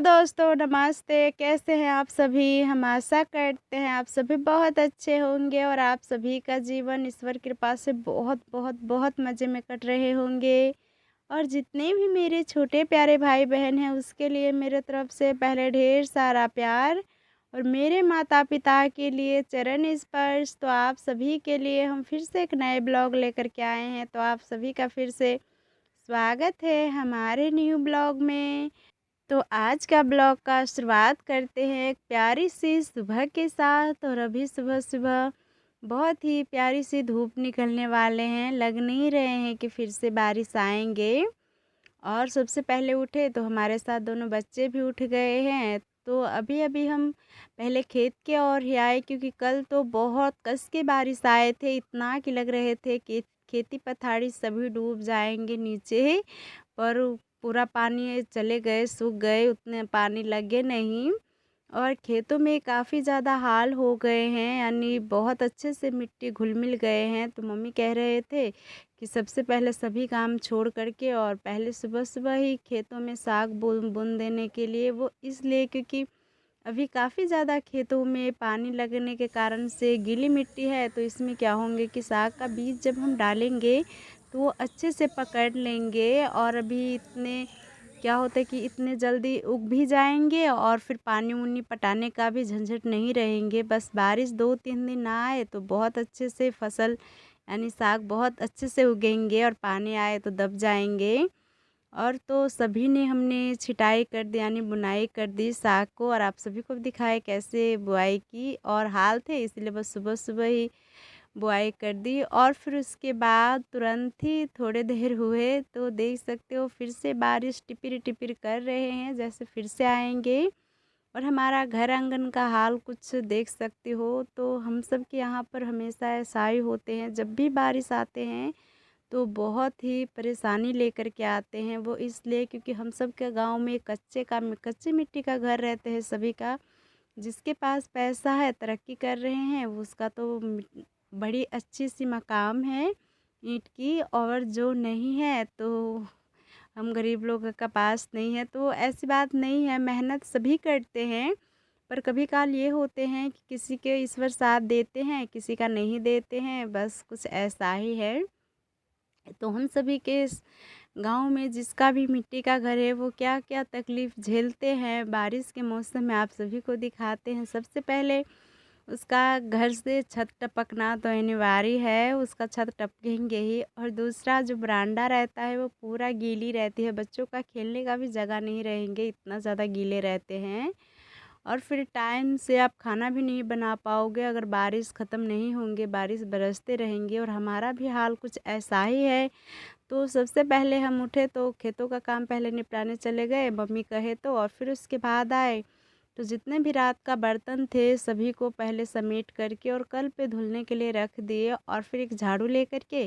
दोस्तों, नमस्ते। कैसे हैं आप सभी? हम आशा करते हैं आप सभी बहुत अच्छे होंगे और आप सभी का जीवन ईश्वर कृपा से बहुत बहुत बहुत मज़े में कट रहे होंगे। और जितने भी मेरे छोटे प्यारे भाई बहन हैं उसके लिए मेरे तरफ से पहले ढेर सारा प्यार और मेरे माता पिता के लिए चरण स्पर्श। तो आप सभी के लिए हम फिर से एक नए ब्लॉग लेकर के आए हैं, तो आप सभी का फिर से स्वागत है हमारे न्यू ब्लॉग में। तो आज का ब्लॉग का शुरुआत करते हैं एक प्यारी सी सुबह के साथ। और अभी सुबह-सुबह बहुत ही प्यारी सी धूप निकलने वाले हैं, लग नहीं रहे हैं कि फिर से बारिश आएँगे। और सबसे पहले उठे तो हमारे साथ दोनों बच्चे भी उठ गए हैं। तो अभी-अभी हम पहले खेत की ओर ही आए, क्योंकि कल तो बहुत कस के बारिश आए थे, इतना कि लग रहे थे कि खेती पथारी सभी डूब जाएँगे नीचे। पर पूरा पानी चले गए, सूख गए, उतने पानी लगे नहीं। और खेतों में काफ़ी ज़्यादा हाल हो गए हैं, यानी बहुत अच्छे से मिट्टी घुल-मिल गए हैं। तो मम्मी कह रहे थे कि सबसे पहले सभी काम छोड़ कर के और पहले सुबह-सुबह ही खेतों में साग बुन देने के लिए, वो इसलिए क्योंकि अभी काफ़ी ज़्यादा खेतों में पानी लगने के कारण से गीली मिट्टी है। तो इसमें क्या होंगे कि साग का बीज जब हम डालेंगे तो वो अच्छे से पकड़ लेंगे। और अभी इतने क्या होता है कि इतने जल्दी उग भी जाएंगे और फिर पानी-वानी पटाने का भी झंझट नहीं रहेंगे। बस बारिश 2-3 दिन ना आए तो बहुत अच्छे से फसल यानी साग बहुत अच्छे से उगेंगे, और पानी आए तो दब जाएंगे। और तो सभी ने हमने छिटाई कर दी यानी बुनाई कर दी साग को, और आप सभी को भी दिखाए कैसे बुआई की। और हाल थे इसलिए बस सुबह-सुबह ही बुआई कर दी। और फिर उसके बाद तुरंत ही थोड़े देर हुए तो देख सकते हो फिर से बारिश टिपिर-टिपिर कर रहे हैं, जैसे फिर से आएँगे। और हमारा घर आंगन का हाल कुछ देख सकते हो। तो हम सब के यहाँ पर हमेशा ऐसा ही होते हैं, जब भी बारिश आते हैं तो बहुत ही परेशानी लेकर के आते हैं। वो इसलिए क्योंकि हम सब के गाँव में कच्चे मिट्टी का घर रहते हैं सभी का। जिसके पास पैसा है, तरक्की कर रहे हैं, वो उसका तो बड़ी अच्छी-सी मकाम है ईंट की। और जो नहीं है तो हम गरीब लोगों का पास नहीं है। तो ऐसी बात नहीं है, मेहनत सभी करते हैं। पर कभी-काल ये होते हैं कि किसी के ईश्वर साथ देते हैं, किसी का नहीं देते हैं, बस कुछ ऐसा ही है। तो हम सभी के गाँव में जिसका भी मिट्टी का घर है वो क्या-क्या तकलीफ़ झेलते हैं बारिश के मौसम में, आप सभी को दिखाते हैं। सबसे पहले उसका घर से छत टपकना तो अनिवार्य है, उसका छत टपकेंगे ही। और दूसरा जो बरामदा रहता है वो पूरा गीली रहती है, बच्चों का खेलने का भी जगह नहीं रहेंगे, इतना ज़्यादा गीले रहते हैं। और फिर टाइम से आप खाना भी नहीं बना पाओगे अगर बारिश ख़त्म नहीं होंगे, बारिश बरसते रहेंगे। और हमारा भी हाल कुछ ऐसा ही है। तो सबसे पहले हम उठे तो खेतों का काम पहले निपटाने चले गए, मम्मी कहे तो। और फिर उसके बाद आए तो जितने भी रात का बर्तन थे सभी को पहले समेट करके और कल पे धुलने के लिए रख दिए। और फिर एक झाड़ू लेकर के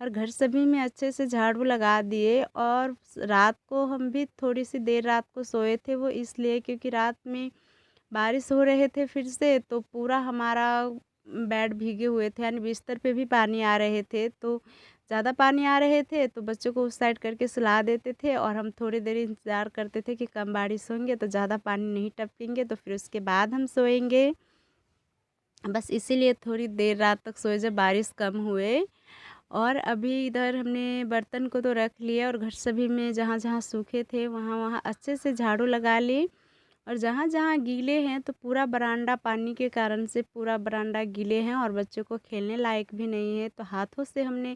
और घर सभी में अच्छे से झाड़ू लगा दिए। और रात को हम भी थोड़ी सी देर रात को सोए थे, वो इसलिए क्योंकि रात में बारिश हो रहे थे फिर से, तो पूरा हमारा बेड भीगे हुए थे, यानी बिस्तर पे भी पानी आ रहे थे। तो ज़्यादा पानी आ रहे थे तो बच्चों को उस साइड करके सुला देते थे, और हम थोड़ी देर इंतज़ार करते थे कि कम बारिश होंगे तो ज़्यादा पानी नहीं टपकेंगे, तो फिर उसके बाद हम सोएंगे। बस इसीलिए थोड़ी देर रात तक सोए जब बारिश कम हुए। और अभी इधर हमने बर्तन को तो रख लिया, और घर सभी में जहाँ-जहाँ सूखे थे वहाँ-वहाँ अच्छे से झाड़ू लगा ली। और जहाँ-जहाँ गीले हैं तो पूरा बरामदा पानी के कारण से पूरा बरामदा गीले हैं और बच्चों को खेलने लायक भी नहीं है। तो हाथों से हमने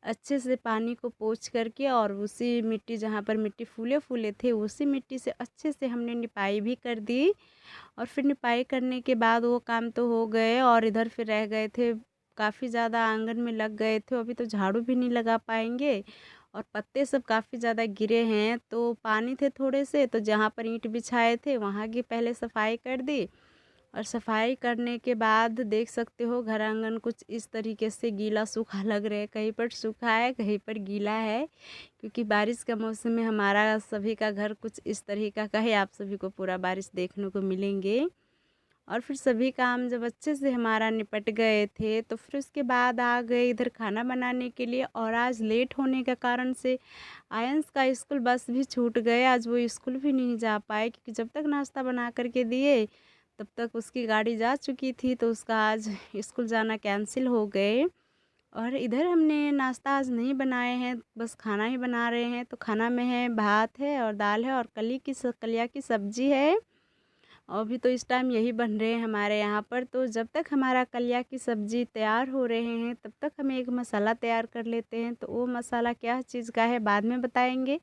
अच्छे से पानी को पोंछ करके और उसी मिट्टी जहाँ पर मिट्टी फूले-फूले थे उसी मिट्टी से अच्छे से हमने निपाई भी कर दी। और फिर निपाई करने के बाद वो काम तो हो गए, और इधर फिर रह गए थे, काफ़ी ज़्यादा आंगन में लग गए थे, अभी तो झाड़ू भी नहीं लगा पाएंगे। और पत्ते सब काफ़ी ज़्यादा गिरे हैं, तो पानी थे थोड़े से, तो जहाँ पर ईंट बिछाए थे वहाँ की पहले सफाई कर दी। और सफाई करने के बाद देख सकते हो घर आंगन कुछ इस तरीके से गीला सूखा लग रहा है, कहीं पर सूखा है कहीं पर गीला है, क्योंकि बारिश का मौसम में हमारा सभी का घर कुछ इस तरीका का है। आप सभी को पूरा बारिश देखने को मिलेंगे। और फिर सभी काम जब अच्छे से हमारा निपट गए थे तो फिर उसके बाद आ गए इधर खाना बनाने के लिए। और आज लेट होने के कारण से आयंस का स्कूल बस भी छूट गए, आज वो स्कूल भी नहीं जा पाए क्योंकि जब तक नाश्ता बना करके दिए तब तक उसकी गाड़ी जा चुकी थी, तो उसका आज स्कूल जाना कैंसिल हो गए। और इधर हमने नाश्ता आज नहीं बनाए हैं, बस खाना ही बना रहे हैं। तो खाना में है भात है और दाल है और कलिया की सब्जी है। और अभी तो इस टाइम यही बन रहे हैं हमारे यहाँ पर। तो जब तक हमारा कलिया की सब्ज़ी तैयार हो रहे हैं तब तक हम एक मसाला तैयार कर लेते हैं। तो वो मसाला क्या चीज़ का है बाद में बताएंगे।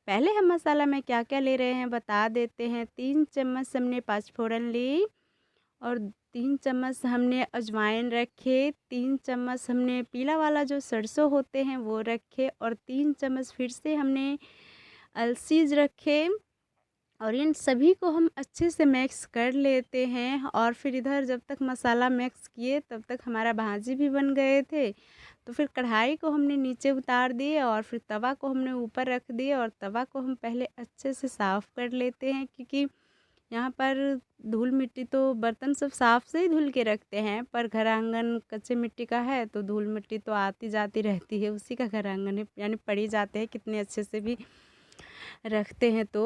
पहले हम मसाला में क्या क्या ले रहे हैं बता देते हैं। 3 चम्मच हमने पाँचफोरन ली और 3 चम्मच हमने अजवाइन रखे, 3 चम्मच हमने पीला वाला जो सरसों होते हैं वो रखे और 3 चम्मच फिर से हमने अलसीज रखे। और इन सभी को हम अच्छे से मिक्स कर लेते हैं। और फिर इधर जब तक मसाला मिक्स किए तब तक हमारा भाजी भी बन गए थे। तो फिर कढ़ाई को हमने नीचे उतार दिए और फिर तवा को हमने ऊपर रख दिए और तवा को हम पहले अच्छे से साफ़ कर लेते हैं, क्योंकि यहाँ पर धूल मिट्टी तो बर्तन सब साफ़ से ही धुल के रखते हैं, पर घर आंगन कच्चे मिट्टी का है तो धूल मिट्टी तो आती जाती रहती है, उसी का घर आंगन है, यानी पड़ी जाते हैं कितने अच्छे से भी रखते हैं। तो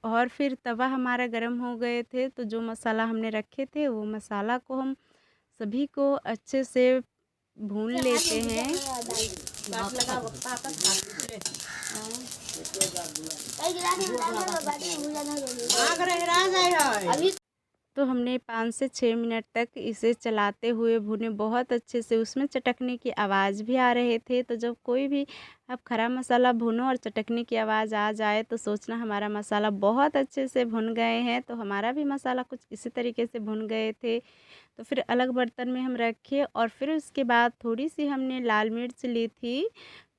और फिर तवा हमारा गर्म हो गए थे तो जो मसाला हमने रखे थे वो मसाला को हम सभी को अच्छे से भून लेते हैं। तो हमने 5 से 6 मिनट तक इसे चलाते हुए भुने बहुत अच्छे से। उसमें चटकने की आवाज़ भी आ रहे थे। तो जब कोई भी आप खरा मसाला भुनो और चटकने की आवाज़ आ जाए तो सोचना हमारा मसाला बहुत अच्छे से भुन गए हैं। तो हमारा भी मसाला कुछ इसी तरीके से भुन गए थे। तो फिर अलग बर्तन में हम रखे और फिर उसके बाद थोड़ी सी हमने लाल मिर्च ली थी,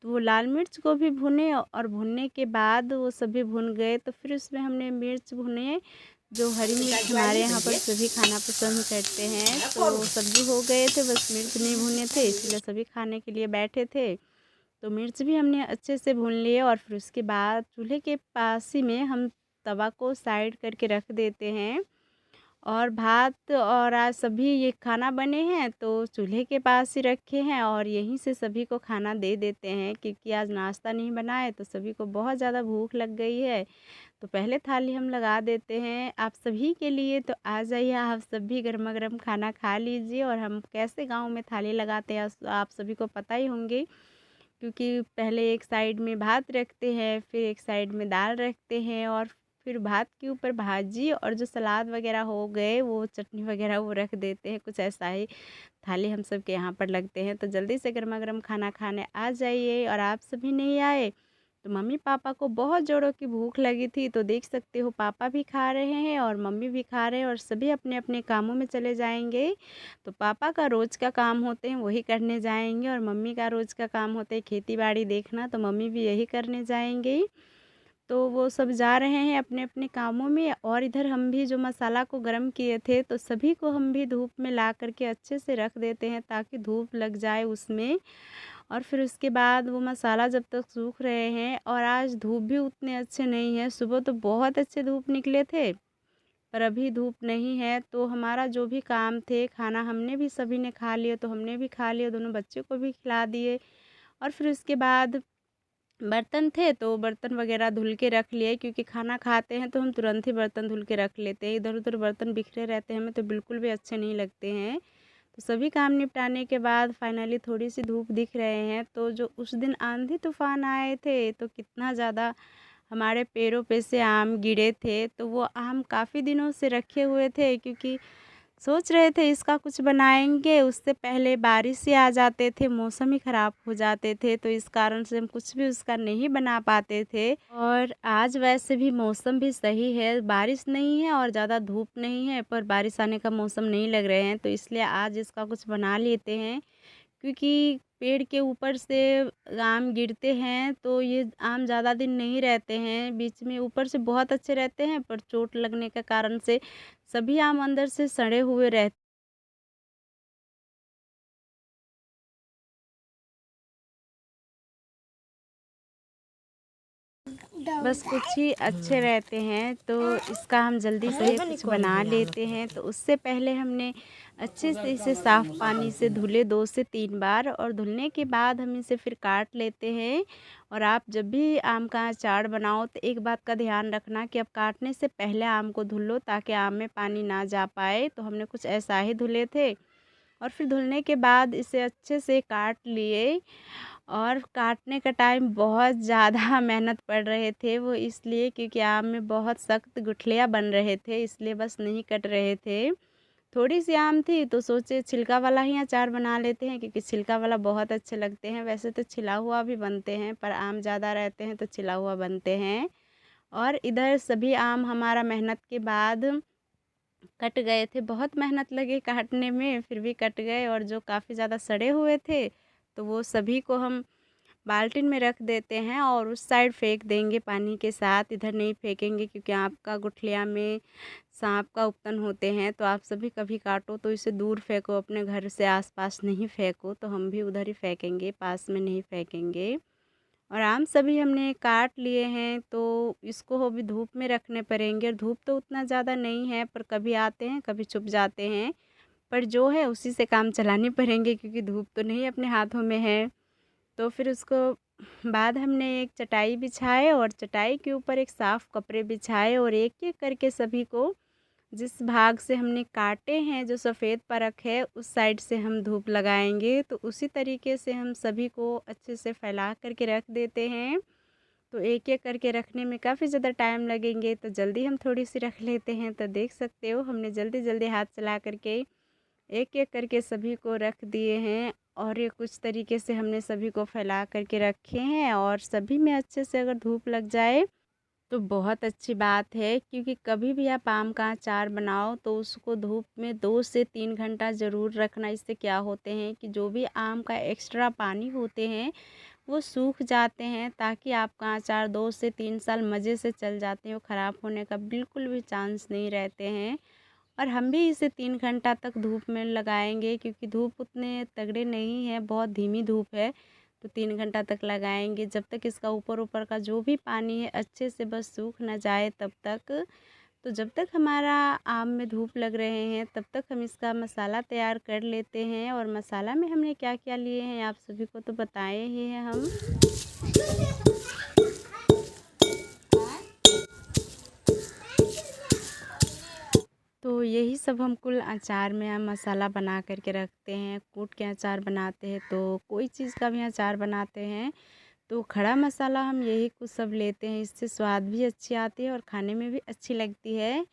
तो वो लाल मिर्च को भी भुने और भुनने के बाद वो सभी भुन गए। तो फिर उसमें हमने मिर्च भुने, जो हरी मिर्च हमारे यहाँ पर सभी खाना पसंद करते हैं। तो सब्जी हो गए थे, बस मिर्च नहीं भुने थे, इसलिए सभी खाने के लिए बैठे थे। तो मिर्च भी हमने अच्छे से भून लिए और फिर उसके बाद चूल्हे के पास ही में हम तवा को साइड करके रख देते हैं। और भात और आज सभी ये खाना बने हैं तो चूल्हे के पास ही रखे हैं और यहीं से सभी को खाना दे देते हैं, क्योंकि आज नाश्ता नहीं बना है तो सभी को बहुत ज़्यादा भूख लग गई है। तो पहले थाली हम लगा देते हैं आप सभी के लिए। तो आ जाइए आप सभी गर्मा गर्म खाना खा लीजिए। और हम कैसे गांव में थाली लगाते हैं आप सभी को पता ही होंगे, क्योंकि पहले एक साइड में भात रखते हैं, फिर एक साइड में दाल रखते हैं और फिर भात के ऊपर भाजी और जो सलाद वगैरह हो गए वो चटनी वगैरह वो रख देते हैं। कुछ ऐसा ही थाली हम सब के यहाँ पर लगते हैं। तो जल्दी से गर्मा गर्म खाना खाने आ जाइए। और आप सभी नहीं आए तो मम्मी पापा को बहुत जोरों की भूख लगी थी, तो देख सकते हो पापा भी खा रहे हैं और मम्मी भी खा रहे हैं और सभी अपने अपने कामों में चले जाएंगे। तो पापा का रोज़ का काम होते हैं वही करने जाएंगे और मम्मी का रोज़ का काम होता है खेती बाड़ी देखना, तो मम्मी भी यही करने जाएंगे। तो वो सब जा रहे हैं अपने अपने कामों में। और इधर हम भी जो मसाला को गर्म किए थे तो सभी को हम भी धूप में ला करके अच्छे से रख देते हैं ताकि धूप लग जाए उसमें। और फिर उसके बाद वो मसाला जब तक सूख रहे हैं, और आज धूप भी उतने अच्छे नहीं है, सुबह तो बहुत अच्छे धूप निकले थे पर अभी धूप नहीं है। तो हमारा जो भी काम थे खाना हमने भी सभी ने खा लिया, तो हमने भी खा लिया, दोनों बच्चों को भी खिला दिए। और फिर उसके बाद बर्तन थे तो बर्तन वगैरह धुल के रख लिए, क्योंकि खाना खाते हैं तो हम तुरंत ही बर्तन धुल के रख लेते हैं। इधर उधर बर्तन बिखरे रहते हैं हमें तो बिल्कुल भी अच्छे नहीं लगते हैं। तो सभी काम निपटाने के बाद फाइनली थोड़ी सी धूप दिख रहे हैं। तो जो उस दिन आंधी तूफान आए थे तो कितना ज़्यादा हमारे पैरों पे से आम गिरे थे। तो वो आम काफ़ी दिनों से रखे हुए थे, क्योंकि सोच रहे थे इसका कुछ बनाएंगे, उससे पहले बारिश ही आ जाते थे, मौसम ही ख़राब हो जाते थे, तो इस कारण से हम कुछ भी उसका नहीं बना पाते थे। और आज वैसे भी मौसम भी सही है, बारिश नहीं है और ज़्यादा धूप नहीं है, पर बारिश आने का मौसम नहीं लग रहे हैं, तो इसलिए आज इसका कुछ बना लेते हैं। क्योंकि पेड़ के ऊपर से आम गिरते हैं तो ये आम ज़्यादा दिन नहीं रहते हैं, बीच में ऊपर से बहुत अच्छे रहते हैं पर चोट लगने के कारण से सभी आम अंदर से सड़े हुए रहते बस कुछ ही अच्छे रहते हैं, तो इसका हम जल्दी से कुछ बना लेते हैं। तो उससे पहले हमने अच्छे से इसे साफ़ पानी से धुले 2 से 3 बार, और धुलने के बाद हम इसे फिर काट लेते हैं। और आप जब भी आम का अचार बनाओ तो एक बात का ध्यान रखना कि अब काटने से पहले आम को धुल लो, ताकि आम में पानी ना जा पाए। तो हमने कुछ ऐसा ही धुले थे, और फिर धुलने के बाद इसे अच्छे से काट लिए। और काटने का टाइम बहुत ज़्यादा मेहनत पड़ रहे थे, वो इसलिए क्योंकि आम में बहुत सख्त गुठलियाँ बन रहे थे, इसलिए बस नहीं कट रहे थे। थोड़ी सी आम थी तो सोचे छिलका वाला ही अचार बना लेते हैं, क्योंकि छिलका वाला बहुत अच्छे लगते हैं। वैसे तो छिला हुआ भी बनते हैं, पर आम ज़्यादा रहते हैं तो छिला हुआ बनते हैं। और इधर सभी आम हमारा मेहनत के बाद कट गए थे। बहुत मेहनत लगी काटने में, फिर भी कट गए। और जो काफ़ी ज़्यादा सड़े हुए थे तो वो सभी को हम बाल्टी में रख देते हैं और उस साइड फेंक देंगे पानी के साथ। इधर नहीं फेंकेंगे, क्योंकि आपका गुठलिया में सांप का उपतन होते हैं। तो आप सभी कभी काटो तो इसे दूर फेंको, अपने घर से आसपास नहीं फेंको। तो हम भी उधर ही फेंकेंगे, पास में नहीं फेंकेंगे। और आम सभी हमने काट लिए हैं, तो इसको अभी धूप में रखने पड़ेंगे। और धूप तो उतना ज़्यादा नहीं है, पर कभी आते हैं कभी छुप जाते हैं, पर जो है उसी से काम चलाने पड़ेंगे, क्योंकि धूप तो नहीं अपने हाथों में है। तो फिर उसको बाद हमने एक चटाई बिछाए, और चटाई के ऊपर एक साफ़ कपड़े बिछाए, और एक एक करके सभी को जिस भाग से हमने काटे हैं, जो सफ़ेद परख है, उस साइड से हम धूप लगाएंगे। तो उसी तरीके से हम सभी को अच्छे से फैला करके रख देते हैं। तो एक एक करके रखने में काफ़ी ज़्यादा टाइम लगेंगे, तो जल्दी हम थोड़ी सी रख लेते हैं। तो देख सकते हो हमने जल्दी जल्दी हाथ चला करके एक एक करके सभी को रख दिए हैं। और ये कुछ तरीके से हमने सभी को फैला करके रखे हैं। और सभी में अच्छे से अगर धूप लग जाए तो बहुत अच्छी बात है, क्योंकि कभी भी आप आम का अचार बनाओ तो उसको धूप में 2 से 3 घंटा ज़रूर रखना। इससे क्या होते हैं कि जो भी आम का एक्स्ट्रा पानी होते हैं वो सूख जाते हैं, ताकि आपका अचार 2 से 3 साल मज़े से चल जाते हैं। वो ख़राब होने का बिल्कुल भी चांस नहीं रहते हैं। और हम भी इसे 3 घंटा तक धूप में लगाएंगे, क्योंकि धूप उतने तगड़े नहीं है, बहुत धीमी धूप है। तो 3 घंटा तक लगाएंगे, जब तक इसका ऊपर ऊपर का जो भी पानी है अच्छे से बस सूख ना जाए तब तक। तो जब तक हमारा आम में धूप लग रहे हैं तब तक हम इसका मसाला तैयार कर लेते हैं। और मसाला में हमने क्या क्या लिए हैं आप सभी को तो बताए ही हैं हम। तो यही सब हम कुल अचार में हम मसाला बना कर के रखते हैं। कूट के अचार बनाते हैं, तो कोई चीज़ का भी अचार बनाते हैं तो खड़ा मसाला हम यही कुछ सब लेते हैं। इससे स्वाद भी अच्छी आती है और खाने में भी अच्छी लगती है।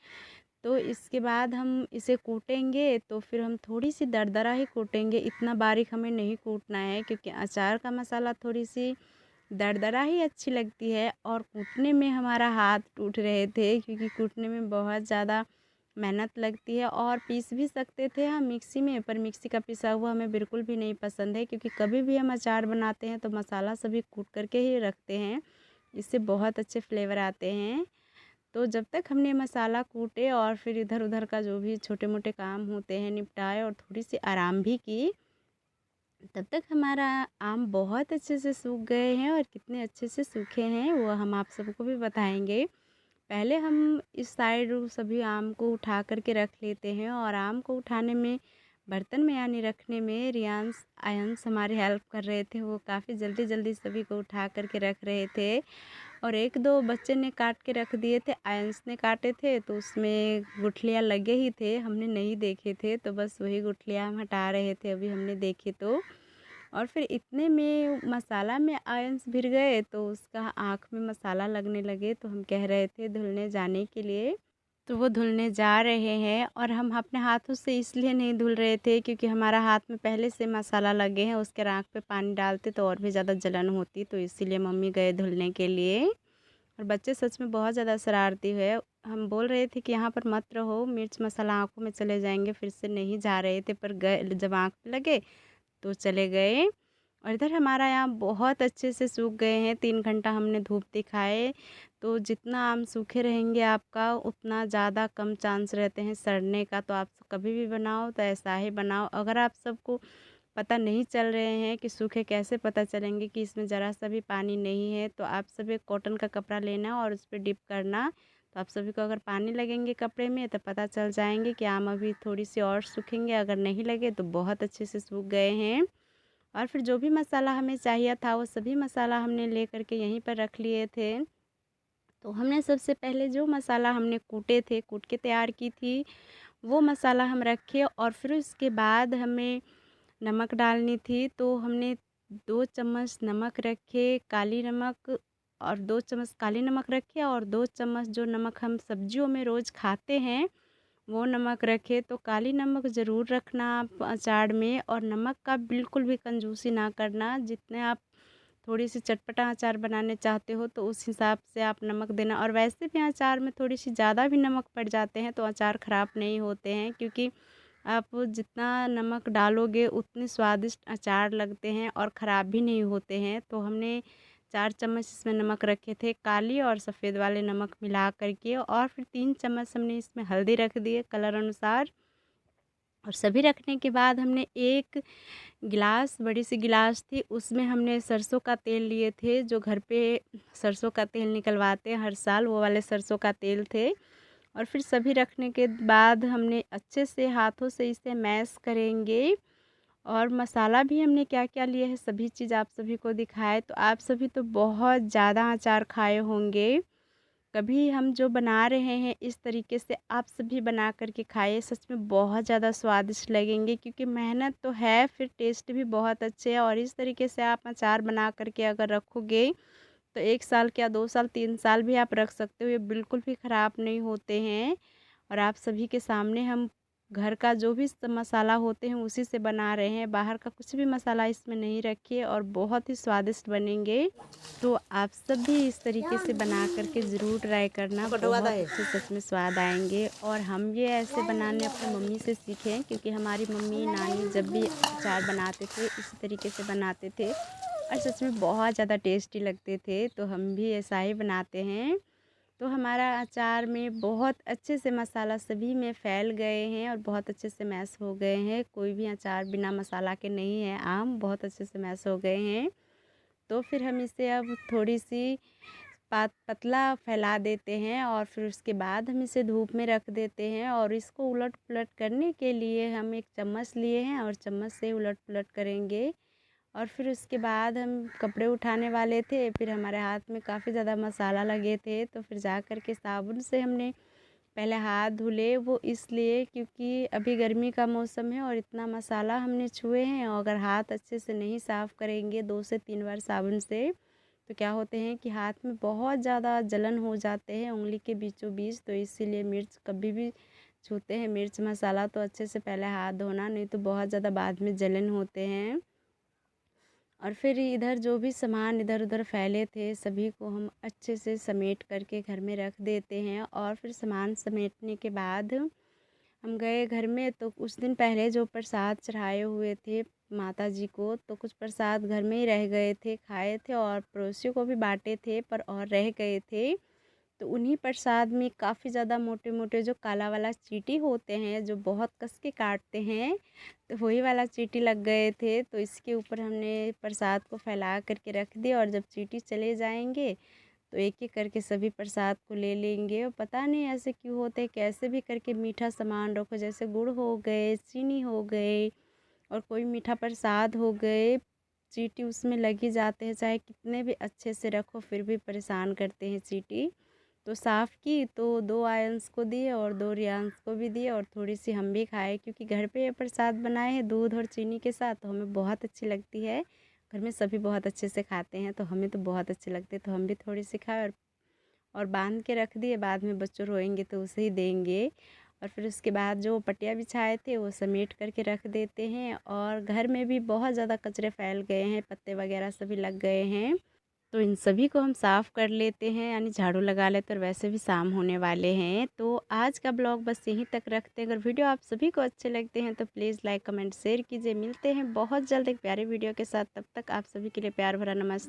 तो इसके बाद हम इसे कूटेंगे, तो फिर हम थोड़ी सी दरदरा ही कूटेंगे, इतना बारीक हमें नहीं कूटना है, क्योंकि अचार का मसाला थोड़ी सी दरदरा ही अच्छी लगती है। और कूटने में हमारा हाथ टूट रहे थे, क्योंकि कूटने में बहुत ज़्यादा मेहनत लगती है। और पीस भी सकते थे हम मिक्सी में, पर मिक्सी का पिसा हुआ हमें बिल्कुल भी नहीं पसंद है, क्योंकि कभी भी हम अचार बनाते हैं तो मसाला सभी कूट करके ही रखते हैं। इससे बहुत अच्छे फ्लेवर आते हैं। तो जब तक हमने मसाला कूटे और फिर इधर उधर का जो भी छोटे मोटे काम होते हैं निपटाए और थोड़ी सी आराम भी की, तब तक हमारा आम बहुत अच्छे से सूख गए हैं। और कितने अच्छे से सूखे हैं वो हम आप सबको भी बताएंगे। पहले हम इस साइड सभी आम को उठा करके रख लेते हैं। और आम को उठाने में, बर्तन में यानी रखने में रियांश आयंश हमारी हेल्प कर रहे थे। वो काफ़ी जल्दी जल्दी सभी को उठा करके रख रहे थे। और एक दो बच्चे ने काट के रख दिए थे, आयंश ने काटे थे, तो उसमें गुठलियाँ लगे ही थे, हमने नहीं देखे थे, तो बस वही गुठलियाँ हम हटा रहे थे अभी हमने देखे तो। और फिर इतने में मसाला में आयंस भिर गए, तो उसका आँख में मसाला लगने लगे। तो हम कह रहे थे धुलने जाने के लिए, तो वो धुलने जा रहे हैं। और हम अपने हाथों से इसलिए नहीं धुल रहे थे, क्योंकि हमारा हाथ में पहले से मसाला लगे हैं। उसके आँख पे पानी डालते तो और भी ज़्यादा जलन होती, तो इसीलिए मम्मी गए धुलने के लिए। और बच्चे सच में बहुत ज़्यादा शरारती है। हम बोल रहे थे कि यहाँ पर मत रहो, मिर्च मसाला आँखों में चले जाएंगे, फिर से नहीं जा रहे थे, पर गए जब आँख पे लगे तो चले गए। और इधर हमारा यहाँ बहुत अच्छे से सूख गए हैं। 3 घंटा हमने धूप दिखाए, तो जितना आम सूखे रहेंगे आपका उतना ज़्यादा कम चांस रहते हैं सड़ने का। तो आप कभी भी बनाओ तो ऐसा ही बनाओ। अगर आप सबको पता नहीं चल रहे हैं कि सूखे, कैसे पता चलेंगे कि इसमें ज़रा सा भी पानी नहीं है। तो आप सभी कॉटन का कपड़ा लेना और उस पे डिप करना। तो आप सभी को अगर पानी लगेंगे कपड़े में तो पता चल जाएंगे कि आम अभी थोड़ी सी और सूखेंगे, अगर नहीं लगे तो बहुत अच्छे से सूख गए हैं। और फिर जो भी मसाला हमें चाहिए था वो सभी मसाला हमने ले करके यहीं पर रख लिए थे। तो हमने सबसे पहले जो मसाला हमने कूटे थे, कूट के तैयार की थी, वो मसाला हम रखे और फिर उसके बाद हमें नमक डालनी थी। तो हमने 2 चम्मच नमक रखे, काली नमक, और 2 चम्मच काली नमक रखे और 2 चम्मच जो नमक हम सब्जियों में रोज़ खाते हैं वो नमक रखे। तो काली नमक ज़रूर रखना आप अचार में, और नमक का बिल्कुल भी कंजूसी ना करना। जितने आप थोड़ी सी चटपटा अचार बनाने चाहते हो तो उस हिसाब से आप नमक देना। और वैसे भी अचार में थोड़ी सी ज़्यादा भी नमक पड़ जाते हैं तो अचार ख़राब नहीं होते हैं, क्योंकि आप जितना नमक डालोगे उतने स्वादिष्ट अचार लगते हैं और ख़राब भी नहीं होते हैं। तो हमने 4 चम्मच इसमें नमक रखे थे, काली और सफ़ेद वाले नमक मिला करके, और फिर 3 चम्मच हमने इसमें हल्दी रख दिए कलर अनुसार। और सभी रखने के बाद हमने एक गिलास, बड़ी सी गिलास थी, उसमें हमने सरसों का तेल लिए थे। जो घर पे सरसों का तेल निकलवाते हैं हर साल, वो वाले सरसों का तेल थे। और फिर सभी रखने के बाद हमने अच्छे से हाथों से इसे मैश करेंगे। और मसाला भी हमने क्या क्या लिए है सभी चीज़ आप सभी को दिखाए। तो आप सभी तो बहुत ज़्यादा अचार खाए होंगे, कभी हम जो बना रहे हैं इस तरीके से आप सभी बना करके खाइए, सच में बहुत ज़्यादा स्वादिष्ट लगेंगे। क्योंकि मेहनत तो है, फिर टेस्ट भी बहुत अच्छे है। और इस तरीके से आप अचार बना करके अगर रखोगे तो 1 साल क्या 2 साल 3 साल भी आप रख सकते हो, ये बिल्कुल भी ख़राब नहीं होते हैं। और आप सभी के सामने हम घर का जो भी मसाला होते हैं उसी से बना रहे हैं, बाहर का कुछ भी मसाला इसमें नहीं रखिए, और बहुत ही स्वादिष्ट बनेंगे। तो आप सब भी इस तरीके से बना करके ज़रूर ट्राई करना, बहुत अच्छे सच में स्वाद आएंगे। और हम ये ऐसे बनाने अपनी मम्मी से सीखे हैं, क्योंकि हमारी मम्मी नानी जब भी अचार बनाते थे इसी तरीके से बनाते थे और सच में बहुत ज़्यादा टेस्टी लगते थे। तो हम भी ऐसा ही बनाते हैं। तो हमारा अचार में बहुत अच्छे से मसाला सभी में फैल गए हैं और बहुत अच्छे से मैश हो गए हैं। कोई भी अचार बिना मसाला के नहीं है, आम बहुत अच्छे से मैश हो गए हैं। तो फिर हम इसे अब थोड़ी सी पतला फैला देते हैं और फिर उसके बाद हम इसे धूप में रख देते हैं। और इसको उलट पुलट करने के लिए हम एक चम्मच लिए हैं और चम्मच से उलट पुलट करेंगे। और फिर उसके बाद हम कपड़े उठाने वाले थे, फिर हमारे हाथ में काफ़ी ज़्यादा मसाला लगे थे, तो फिर जा कर के साबुन से हमने पहले हाथ धुले। वो इसलिए क्योंकि अभी गर्मी का मौसम है और इतना मसाला हमने छुए हैं, और अगर हाथ अच्छे से नहीं साफ़ करेंगे 2 से 3 बार साबुन से तो क्या होते हैं कि हाथ में बहुत ज़्यादा जलन हो जाते हैं उंगली के बीचों बीच। तो इसीलिए मिर्च कभी भी छूते हैं, मिर्च मसाला, तो अच्छे से पहले हाथ धोना, नहीं तो बहुत ज़्यादा बाद में जलन होते हैं। और फिर इधर जो भी सामान इधर उधर फैले थे सभी को हम अच्छे से समेट करके घर में रख देते हैं। और फिर सामान समेटने के बाद हम गए घर में, तो कुछ दिन पहले जो प्रसाद चढ़ाए हुए थे माता जी को, तो कुछ प्रसाद घर में ही रह गए थे, खाए थे और पड़ोसियों को भी बांटे थे, पर और रह गए थे। तो उन्हीं प्रसाद में काफ़ी ज़्यादा मोटे मोटे जो काला वाला चींटी होते हैं जो बहुत कस के काटते हैं, तो वही वाला चींटी लग गए थे। तो इसके ऊपर हमने प्रसाद को फैला करके रख दिया, और जब चींटी चले जाएंगे तो एक एक करके सभी प्रसाद को ले लेंगे। और पता नहीं ऐसे क्यों होते हैं, कैसे भी करके मीठा सामान रखो, जैसे गुड़ हो गए, चीनी हो गए, और कोई मीठा प्रसाद हो गए, चींटी उसमें लगी जाते हैं। चाहे कितने भी अच्छे से रखो फिर भी परेशान करते हैं चींटी। तो साफ़ की तो 2 आयंस को दिए और 2 रियांस को भी दिए, और थोड़ी सी हम भी खाए, क्योंकि घर पे ये प्रसाद बनाए हैं दूध और चीनी के साथ, तो हमें बहुत अच्छी लगती है। घर में सभी बहुत अच्छे से खाते हैं तो हमें तो बहुत अच्छे लगते हैं, तो हम भी थोड़ी सी खाए और बांध के रख दिए। बाद में बच्चों रोएंगे तो उसे ही देंगे। और फिर उसके बाद जो पटिया बिछाए थे वो समेट करके रख देते हैं। और घर में भी बहुत ज़्यादा कचरे फैल गए हैं, पत्ते वगैरह सभी लग गए हैं, तो इन सभी को हम साफ़ कर लेते हैं, यानी झाड़ू लगा लेते हैं। और वैसे भी शाम होने वाले हैं, तो आज का ब्लॉग बस यहीं तक रखते हैं। अगर वीडियो आप सभी को अच्छे लगते हैं तो प्लीज़ लाइक कमेंट शेयर कीजिए। मिलते हैं बहुत जल्द एक प्यारे वीडियो के साथ, तब तक आप सभी के लिए प्यार भरा नमस्ते।